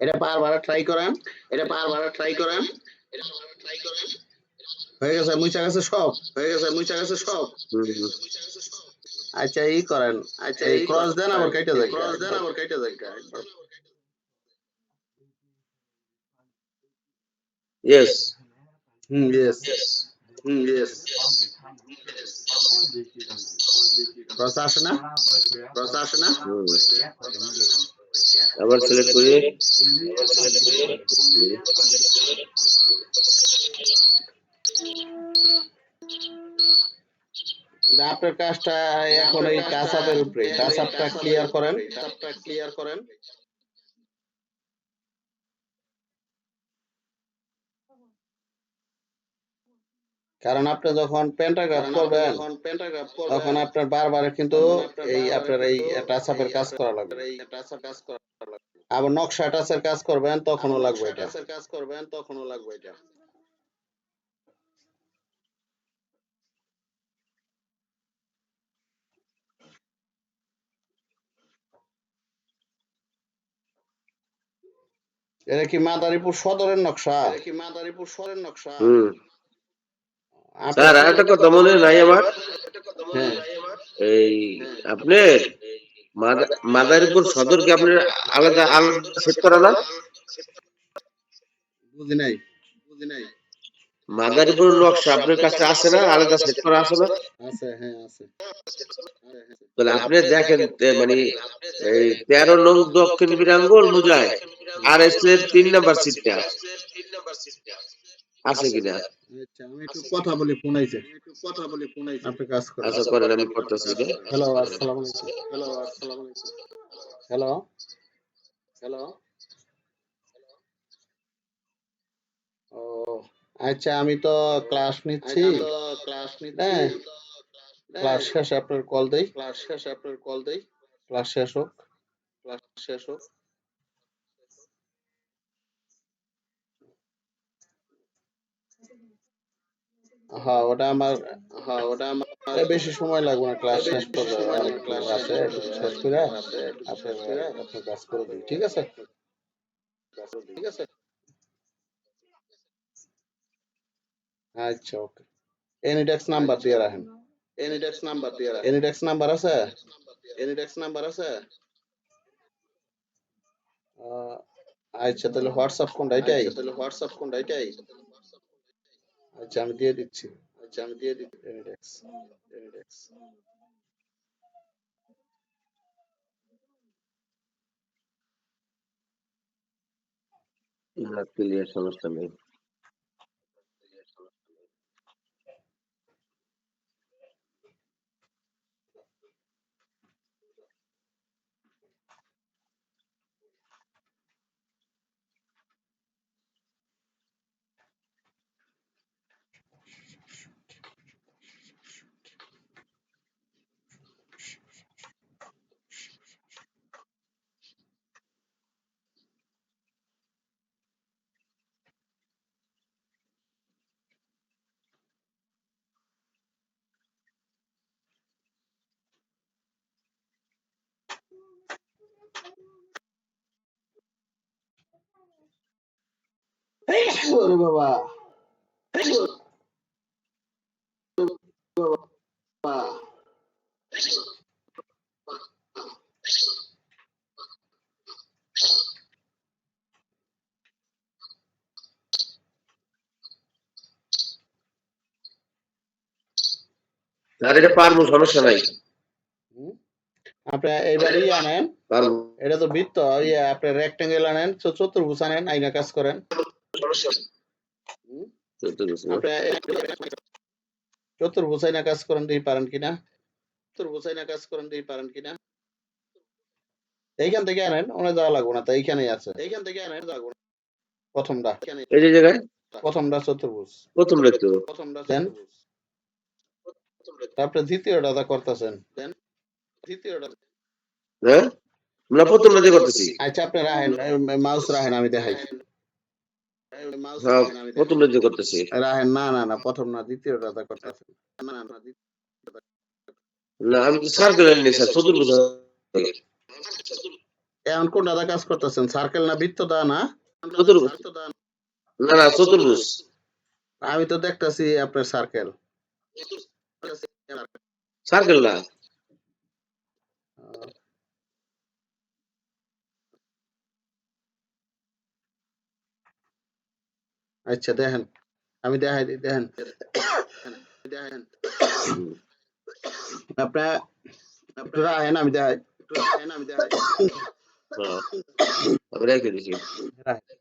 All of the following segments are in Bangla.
এটা বারবার ট্রাই করেন। হয়ে গেছে, মুছা গেছে সব। হুম। আচ্ছা ই করেন, এই ক্রস দেন আবার কেটে যায়। ইয়েস। ইয়েস। ক্রস আসে না। হুম। আবার সিলেক্ট করি। আপনার কাজটা এখন এই টাচ আপের উপরে, টাচ আপটা ক্লিয়ার করেন। কারণ আপনি যখন প্যান্টাগ্রাফ করবেন তখন আপনার বারবার কিন্তু এই আপনার এই টাচ আপের কাজ করা লাগবে। আবার নকশা টাচের কাজ করবেন তখনও লাগবে এটা। এটা কি মাদারীপুর সদরের নকশা? হুম। আপনার স্যার আরেকটা কথা মনে নাই আমার। হ্যাঁ এই আপনার মাদারীপুর সদর কি আপনার আলাদা আলাদা সেট করা না? বুঝি নাই। মাদারীপুর নকশা আপনার কাছে আছে না? আলাদা সেট করা আছে না? আছে, হ্যাঁ আছে। তাহলে আপনি দেখেন মানে এই 13 নং দক্ষিণ বিরাঙ্গল মুজায় আর এস এর 3 নাম্বার সিটটা আছে কিনা? আচ্ছা আমি একটু কথা বলি, ফোন আইছে। আপনি কাজ করেন। আচ্ছা করেন, আমি করতেছি এটা। হ্যালো, আসসালামু আলাইকুম। হ্যালো। ও আচ্ছা, আমি তো ক্লাস নিচ্ছি। হ্যাঁ, ক্লাস শেষে আপনার কল দেই। ক্লাস শেষ হোক। হ্যাঁ ওটা আমার বেশি সময় লাগবে না, ক্লাস শেষ পর্যন্ত অনেক আছে, একটু শেষ করে আপনার আপনার কাজ করে দিই, ঠিক আছে? আচ্ছা ওকে। এনিডেক্স নাম্বার দিয়ে রাখেন। এনিডেক্স নাম্বার আছে? আহ, আচ্ছা তাহলে হোয়াটসঅ্যাপ কোনটা, এটাই? আচ্ছা আমি দিয়ে দিচ্ছি। এনিডেক্স। না ক্লিয়ার, সমস্যা নেই। ওরে বাবা। আর এটা পারবো, সমস্যা নাই। হুম? আপনি এইবারই আনেন। পারবো। এটা তো বৃত্ত, ইয়ে আপনি রেক্টেঙ্গেল আনেন, চতুর্ভুজ আনেন, আইনা কাজ করেন। হুম? আপনি চতুর্ভুজ আইনা কাজ করেন, দিয়ে পারেন কিনা? এইখান থেকে আনেন, ওনে যাওয়া লাগবে না, তো এইখানেই আছে। প্রথমটা। এই যে জায়গায় প্রথমটা চতুর্ভুজ। প্রথম লিখতে হবে। দেন তারপরে দ্বিতীয়টা যা করতেছেন। হ্যাঁ, আমরা প্রথম লিখতে করতেছি। আচ্ছা আপনি রাখেন, মাউস রাখেন, আমি দেখাই। হ্যাঁ, প্রথম লিখতে করতেছি। রাখেন, না না না, প্রথম না, দ্বিতীয়টা যা করতেছেন। না আমি তো সার্কেল নিয়ে স্যার, চতুর্ভুজ। এখন কোন দাদা কাজ করতেছেন, সার্কেল না বৃত্ত দা না? চতুর্ভুজ, না না চতুর্ভুজ, আমি তো দেখতেছি আপনার সার্কেল। সার্কেল না। আচ্ছা দেখেন, আমি দেখাই দিই, দেখেন আপনার একটু রাখেন, আমি দেখাই। হ্যাঁ, আমি রেখে দিছি। রাখেন।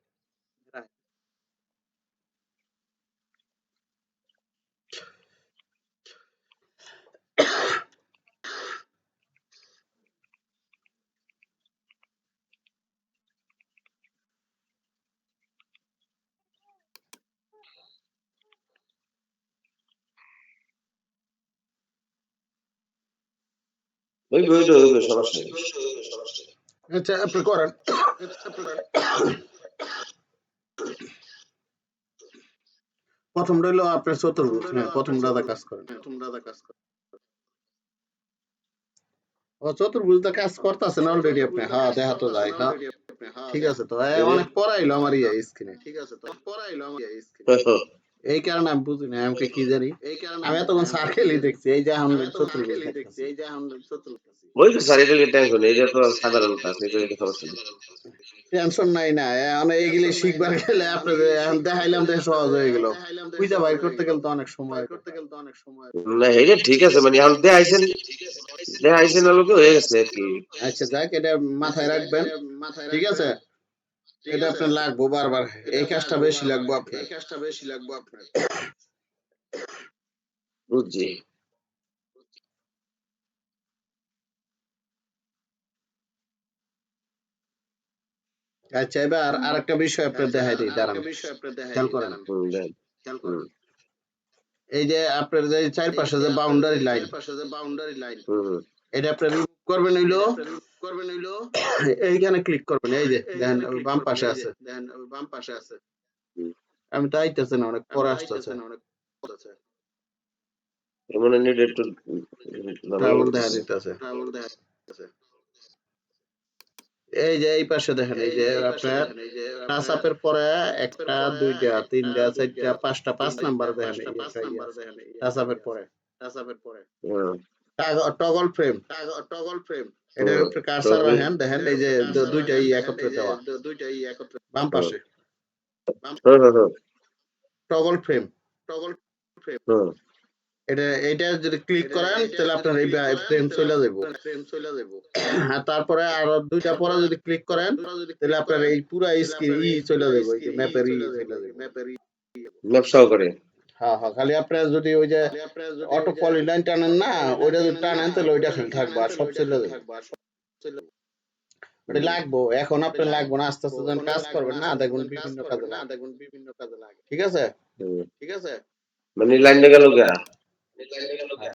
ওইবে সমস্যা নেই। আচ্ছা আপনি করেন। প্রথম রইল আপনার চতুর্ভুজ, হ্যাঁ প্রথম দাদা কাজ করেন। ও চতুর্ভুজটা কাজ করতেছেন অলরেডি আপনি, হ্যাঁ দেখা তো যায়, হ্যাঁ ঠিক আছে তো, এই যে অনেক পড়াইলো আমার স্ক্রিনে, এই কারণে আমি বুঝি না আমি কি জানি, আমি এতক্ষণ সার্কেলই দেখছি, এই যে এখন চতুর্ভুজ দেখতেছি। ওই তো স্যার, এটা টেনশন, এটা তো সাধারণ কাজ, এটা সমস্যা নেই। টেনশন নাই না, এখন এইগুলি শিখবার গেলে আপনাদের এখন দেখাইলাম দেখে সহজ হয়ে গেল, বুঝা বাইর করতে গেলে তো অনেক সময়। না এটা ঠিক আছে, মানে এখন দেখাইছেন লোকে হয়ে গেছে আর কি। আচ্ছা যাক, এটা মাথায় রাখবেন, ঠিক আছে, এটা আপনার লাগবো বারবার, এই কাজটা বেশি লাগবো আপনার। বুঝছি। আচ্ছা এবার আরেকটা বিষয় আপনার দেখাই দিই, দাঁড়ান খেয়াল করেন। দেন। হুম, এই যে আপনার যে চারপাশে যে বাউন্ডারি লাইন, হুম, এটা আপনি রিমুভ করবেন হইলো এইখানে ক্লিক করবেন, এই যে দেখেন ওই বাম পাশে আছে, হুম। আমি তো আইতেছে না, অনেক পরে আসতেছে, মনে নেট একটু ঝামেলা ট্রাভেল দেখা করতেছে। দিতেছে। এই যে এই পাশে দেখেন, এই যে আপনার টাচ আপের পরে একটা দুইটা তিনটা চারটা পাঁচটা 5 নাম্বার দেখেন, এই একটা ইয়ে আছে টাচ আপের পরে, হ্যাঁ, টগল ফ্রেম, এটার হুম, উপরে তো কার্সার রাখেন, দেখেন এই যে দুইটা একত্রে দেওয়া বাম হুম, পাশে হুম, হুম, হুম, টগল ফ্রেম, হুম, এটা যদি ক্লিক করেন তাহলে আপনার এই ফ্রেম চলে যাবো। আর তারপরে আরো দুইটা পরে যদি ক্লিক করেন তাহলে আপনার এই পুরা স্ক্রিন চলে যাবো, এই যে ম্যাপের চলে যাবো। ম্যাপ সহকারে। হ্যাঁ হ্যাঁ, খালি আপনার যদি ওই যে অটো পলিলাইন টানেন না, ওইটা যদি টানেন তাহলে ওইটা খালি থাকবো, আর সব চলে যাবে। ওটা হুম, লাগবো, এখন আপনার লাগবো না, আস্তে আস্তে যখন কাজ করবেন না দেখুন বিভিন্ন কাজে লাগে, ঠিক আছে। হুম। মানে লাইনটা গেল গা।